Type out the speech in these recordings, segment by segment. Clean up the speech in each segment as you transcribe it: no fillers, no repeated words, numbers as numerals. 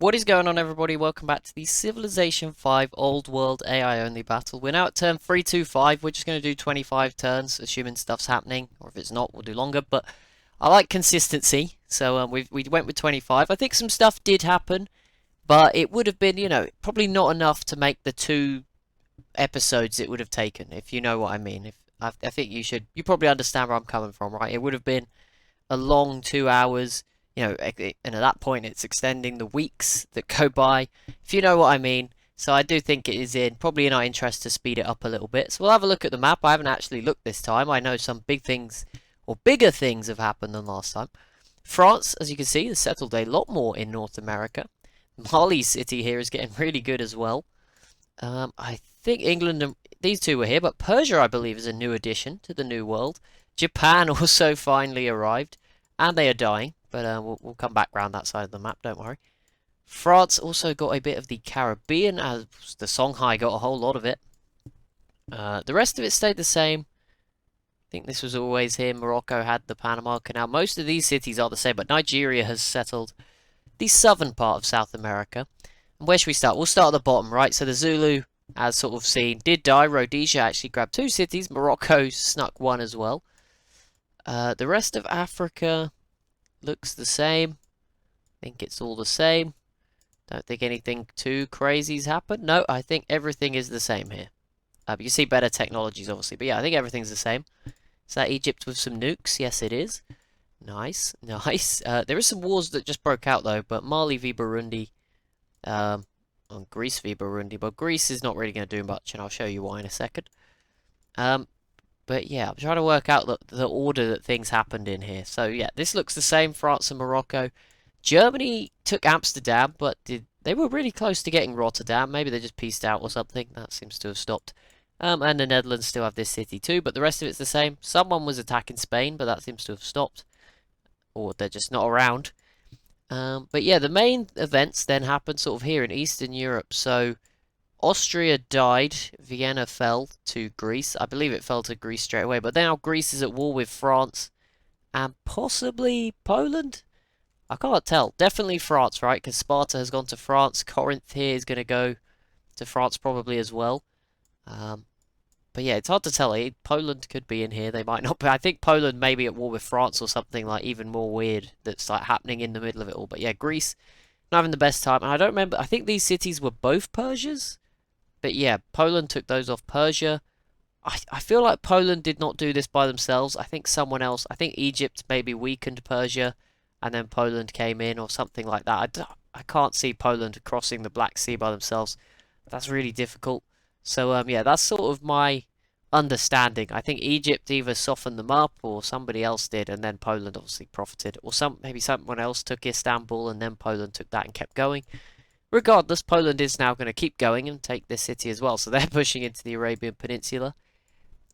What is going on, everybody? Welcome back to the Civilization 5 Old World AI only battle. We're now at turn 325. We're just going to do 25 turns, assuming stuff's happening, or if it's not, we'll do longer. But I like consistency, so we went with 25. I think some stuff did happen, but it would have been, probably not enough to make the 2 episodes it would have taken, if you know what I mean. If I think you probably understand where I'm coming from, right? It would have been a long 2 hours, and at that point it's extending the weeks that go by, if you know what I mean. So I do think it is probably in our interest to speed it up a little bit. So we'll have a look at the map. I haven't actually looked this time. I know some big things or bigger things have happened than last time. France, as you can see, has settled a lot more in North America. Mali City here is getting really good as well. I think England and these two were here, but Persia, I believe, is a new addition to the New World. Japan also finally arrived, and they are dying, but we'll come back round that side of the map, don't worry. France also got a bit of the Caribbean, as the Songhai got a whole lot of it. The rest of it stayed the same. I think this was always here. Morocco had the Panama Canal. Most of these cities are the same, but Nigeria has settled the southern part of South America. And where should we start? We'll start at the bottom, right? So the Zulu, as sort of seen, did die. Rhodesia actually grabbed 2 cities. Morocco snuck 1 as well. The rest of Africa looks the same. I think it's all the same. Don't think anything too crazy's happened. No, I think everything is the same here. You see better technologies, obviously. But yeah, I think everything's the same. Is that Egypt with some nukes? Yes, it is. Nice, nice. There is some wars that just broke out, though. But Mali v Burundi. On Greece v Burundi. But Greece is not really going to do much, and I'll show you why in a second. But yeah, I'm trying to work out the order that things happened in here. So yeah, this looks the same, France and Morocco. Germany took Amsterdam, but they were really close to getting Rotterdam. Maybe they just pieced out or something. That seems to have stopped. And the Netherlands still have this city too, but the rest of it's the same. Someone was attacking Spain, but that seems to have stopped. Or they're just not around. But yeah, the main events then happened sort of here in Eastern Europe. So Austria died, Vienna fell to Greece. I believe it fell to Greece straight away, but now Greece is at war with France and possibly Poland? I can't tell. Definitely France, right? Because Sparta has gone to France. Corinth here is going to go to France probably as well. But yeah, it's hard to tell. Poland could be in here. They might not. But I think Poland may be at war with France or something like even more weird that's like happening in the middle of it all. But yeah, Greece not having the best time. And I don't remember. I think these cities were both Persia's. But yeah, Poland took those off Persia. I feel like Poland did not do this by themselves. I think someone else, I think Egypt maybe weakened Persia and then Poland came in or something like that. I can't see Poland crossing the Black Sea by themselves. That's really difficult. So yeah, that's sort of my understanding. I think Egypt either softened them up or somebody else did, and then Poland obviously profited. Or maybe someone else took Istanbul and then Poland took that and kept going. Regardless, Poland is now going to keep going and take this city as well. So they're pushing into the Arabian Peninsula.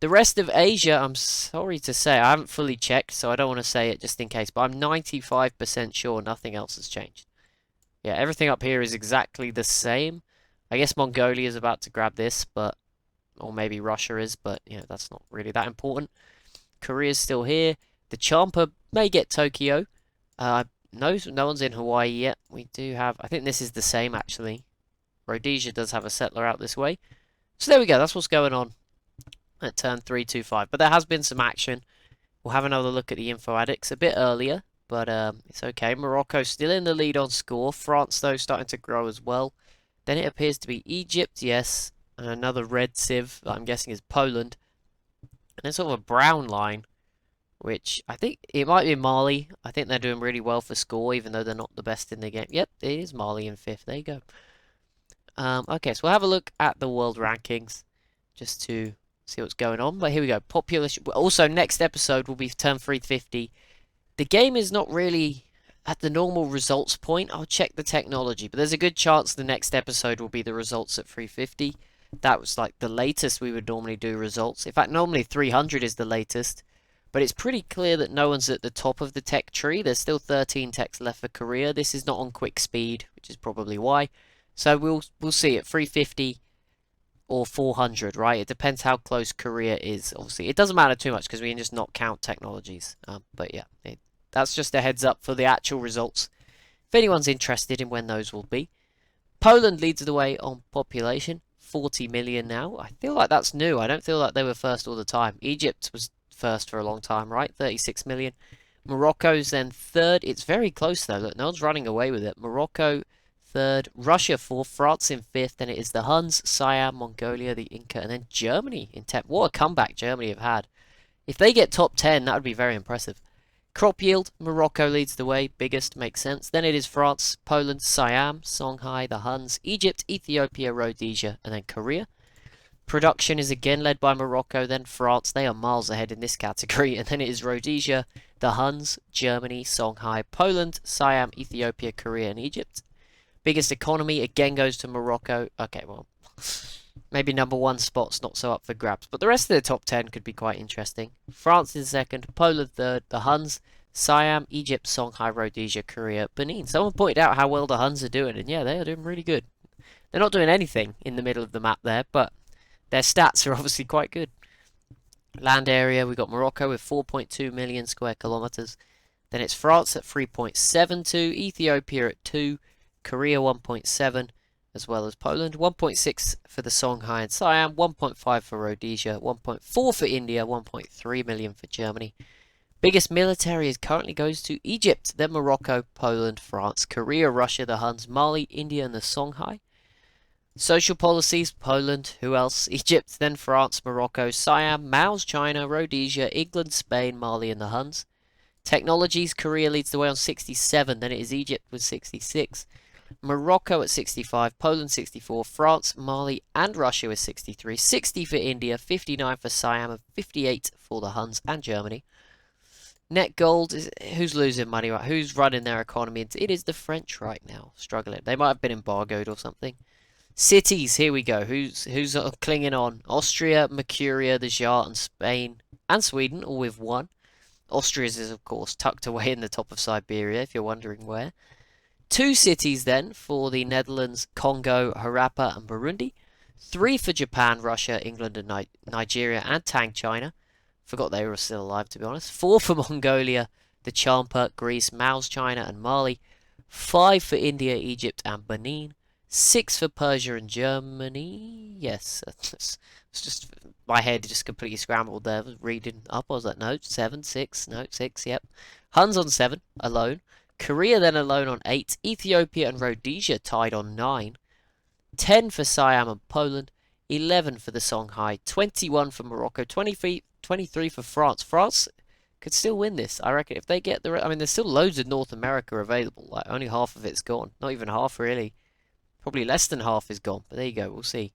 The rest of Asia, I'm sorry to say, I haven't fully checked, so I don't want to say it just in case. But I'm 95% sure nothing else has changed. Yeah, everything up here is exactly the same. I guess Mongolia is about to grab this, or maybe Russia is, but that's not really that important. Korea's still here. The Champa may get Tokyo. No one's in Hawaii yet. We do have, I think this is the same actually. Rhodesia does have a settler out this way. So there we go, that's what's going on at turn 325. But there has been some action. We'll have another look at the info addicts a bit earlier, but it's okay. Morocco still in the lead on score. France, though, starting to grow as well. Then it appears to be Egypt, yes. And another red civ that I'm guessing is Poland. And then sort of a brown line, which I think it might be Mali. I think they're doing really well for score, even though they're not the best in the game. Yep, it is Mali in 5th. There you go. Okay, so we'll have a look at the world rankings just to see what's going on. But here we go. Population. Also, next episode will be turn 350. The game is not really at the normal results point. I'll check the technology, but there's a good chance the next episode will be the results at 350. That was like the latest we would normally do results. In fact, normally 300 is the latest. But it's pretty clear that no one's at the top of the tech tree. There's still 13 techs left for Korea. This is not on quick speed, which is probably why. So we'll see at 350 or 400, right? It depends how close Korea is, obviously. It doesn't matter too much because we can just not count technologies. But yeah, that's just a heads up for the actual results. if anyone's interested in when those will be. Poland leads the way on population, 40 million now. I feel like that's new. I don't feel like they were first all the time. Egypt was first for a long time, right? 36 million. Morocco's then third. It's very close though. Look, no one's running away with it. Morocco third, Russia fourth, France in fifth. Then it is the Huns, Siam, Mongolia, the Inca, and then Germany in 10th. What a comeback Germany have had. If they get top 10, that would be very impressive. Crop yield, Morocco leads the way, biggest, makes sense. Then it is France, Poland, Siam, Songhai, the Huns, Egypt, Ethiopia, Rhodesia, and then Korea. Production is again led by Morocco, then France. They are miles ahead in this category. And then it is Rhodesia, the Huns, Germany, Songhai, Poland, Siam, Ethiopia, Korea, and Egypt. Biggest economy again goes to Morocco. Okay, well, maybe number one spot's not so up for grabs. But the rest of the top 10 could be quite interesting. France in second, Poland third, the Huns, Siam, Egypt, Songhai, Rhodesia, Korea, Benin. Someone pointed out how well the Huns are doing. And yeah, they are doing really good. They're not doing anything in the middle of the map there, but their stats are obviously quite good. Land area, we got Morocco with 4.2 million square kilometers. Then it's France at 3.72, Ethiopia at 2, Korea 1.7, as well as Poland. 1.6 for the Songhai and Siam, 1.5 for Rhodesia, 1.4 for India, 1.3 million for Germany. Biggest military currently goes to Egypt, then Morocco, Poland, France, Korea, Russia, the Huns, Mali, India, and the Songhai. Social policies, Poland, who else? Egypt, then France, Morocco, Siam, Mao's China, Rhodesia, England, Spain, Mali, and the Huns. Technologies, Korea leads the way on 67, then it is Egypt with 66. Morocco at 65, Poland 64, France, Mali, and Russia with 63. 60 for India, 59 for Siam, and 58 for the Huns and Germany. Net gold is who's losing money, right? Who's running their economy? It is the French right now, struggling. They might have been embargoed or something. Cities, here we go. Who's clinging on? Austria, Mercuria, the Jar, and Spain, and Sweden, all with one. Austria's is, of course, tucked away in the top of Siberia, if you're wondering where. 2 cities, then, for the Netherlands, Congo, Harappa, and Burundi. 3 for Japan, Russia, England, and Nigeria, and Tang, China. Forgot they were still alive, to be honest. 4 for Mongolia, the Champa, Greece, Mao's China, and Mali. 5 for India, Egypt, and Benin. 6 for Persia and Germany. Yes, it's just my head just completely scrambled there. I was reading up. I was like, no, 7, 6, no, 6, yep. Huns on 7, alone. Korea then alone on 8. Ethiopia and Rhodesia tied on 9. 10 for Siam and Poland. 11 for the Songhai. 21 for Morocco. 23 for France. France could still win this, I reckon. If they get the... I mean, there's still loads of North America available. Like, only half of it's gone. Not even half, really. Probably less than half is gone, but there you go, we'll see.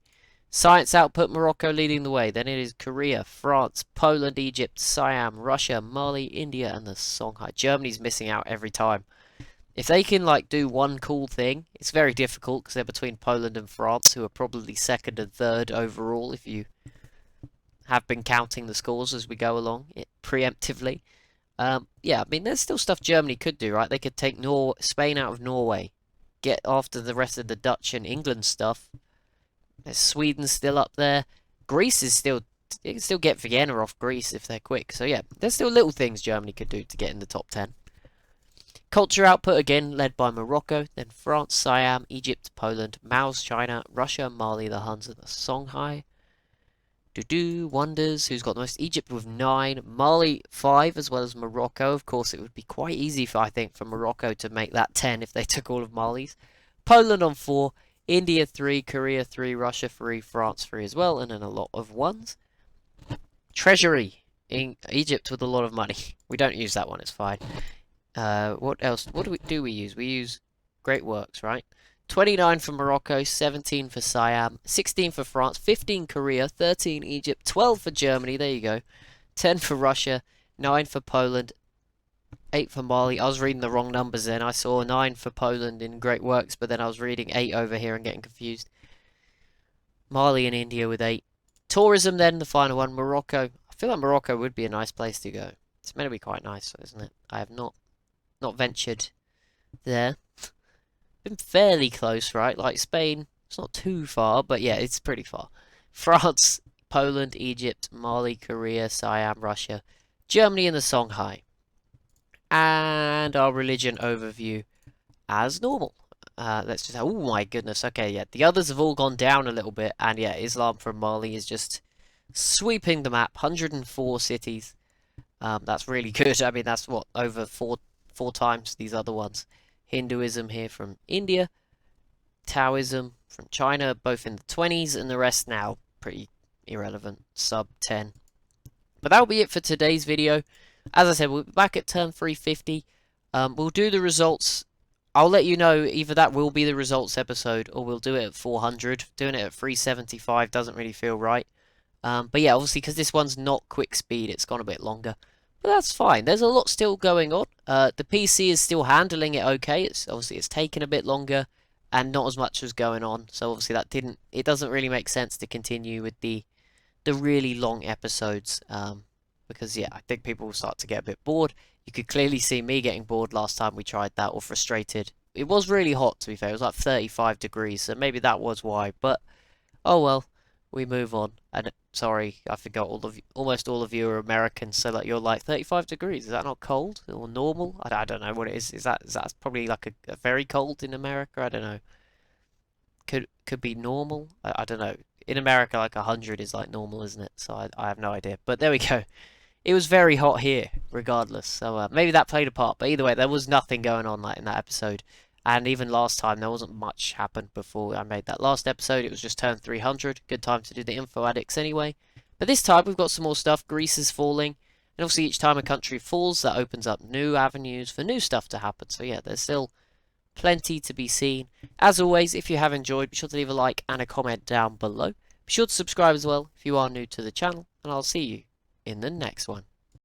Science output, Morocco leading the way. Then it is Korea, France, Poland, Egypt, Siam, Russia, Mali, India, and the Songhai. Germany's missing out every time. If they can, like, do one cool thing, it's very difficult because they're between Poland and France, who are probably second and third overall if you have been counting the scores as we go along preemptively. Yeah, I mean, there's still stuff Germany could do, right? They could take Spain out of Norway. Get after the rest of the Dutch and England stuff. There's Sweden still up there. Greece is still... You can still get Vienna off Greece if they're quick. So yeah, there's still little things Germany could do to get in the top 10. Culture output again led by Morocco, then France, Siam, Egypt, Poland, Mao's China, Russia, Mali, the Huns, and the Songhai. Wonders, who's got the most? Egypt with 9, Mali 5, as well as Morocco. Of course, it would be quite easy, I think, for Morocco to make that 10 if they took all of Mali's. Poland on 4, India 3, Korea 3, Russia 3, France 3 as well, and then a lot of 1s. Treasury in Egypt with a lot of money. We don't use that one, it's fine. What else? What do we use? We use Great Works, right? 29 for Morocco, 17 for Siam, 16 for France, 15 Korea, 13 Egypt, 12 for Germany, there you go, 10 for Russia, 9 for Poland, 8 for Mali. I was reading the wrong numbers then. I saw 9 for Poland in Great Works, but then I was reading 8 over here and getting confused. Mali and India with 8. Tourism then, the final one, Morocco. I feel like Morocco would be a nice place to go. It's meant to be quite nice, isn't it? I have not ventured there. Been fairly close, right? Like Spain, it's not too far, but yeah, it's pretty far. France, Poland, Egypt, Mali, Korea, Siam, Russia, Germany, and the Songhai. And our religion overview. as normal. Let's just. Oh my goodness. Okay, yeah. The others have all gone down a little bit, and yeah, Islam from Mali is just sweeping the map. 104 cities. That's really good. I mean, that's what over four times these other ones. Hinduism here from India, Taoism from China, both in the 20s, and the rest now pretty irrelevant, sub 10. But that'll be it for today's video. As I said, we'll be back at turn 350. We'll do the results. I'll let you know either that will be the results episode or we'll do it at 400. Doing it at 375 doesn't really feel right. But yeah, obviously because this one's not quick speed, it's gone a bit longer. But that's fine. There's a lot still going on. The PC is still handling it okay. It's obviously it's taken a bit longer and not as much was going on. So obviously it doesn't really make sense to continue with the really long episodes. Because yeah, I think people will start to get a bit bored. You could clearly see me getting bored last time we tried that, or frustrated. It was really hot, to be fair. It was like 35 degrees, so maybe that was why. But oh well, we move on. And sorry, I forgot almost all of you are Americans, so like you're like 35 degrees. Is that not cold or normal? I don't know what it is. Is that probably like a very cold in America? I don't know. Could be normal. I don't know. In America, like 100 is like normal, isn't it? So I have no idea. But there we go. It was very hot here, regardless. So maybe that played a part. But either way, there was nothing going on like in that episode. And even last time, there wasn't much happened before I made that last episode. It was just turn 300. Good time to do the info addicts anyway. But this time, we've got some more stuff. Greece is falling. And obviously, each time a country falls, that opens up new avenues for new stuff to happen. So yeah, there's still plenty to be seen. As always, if you have enjoyed, be sure to leave a like and a comment down below. Be sure to subscribe as well if you are new to the channel. And I'll see you in the next one.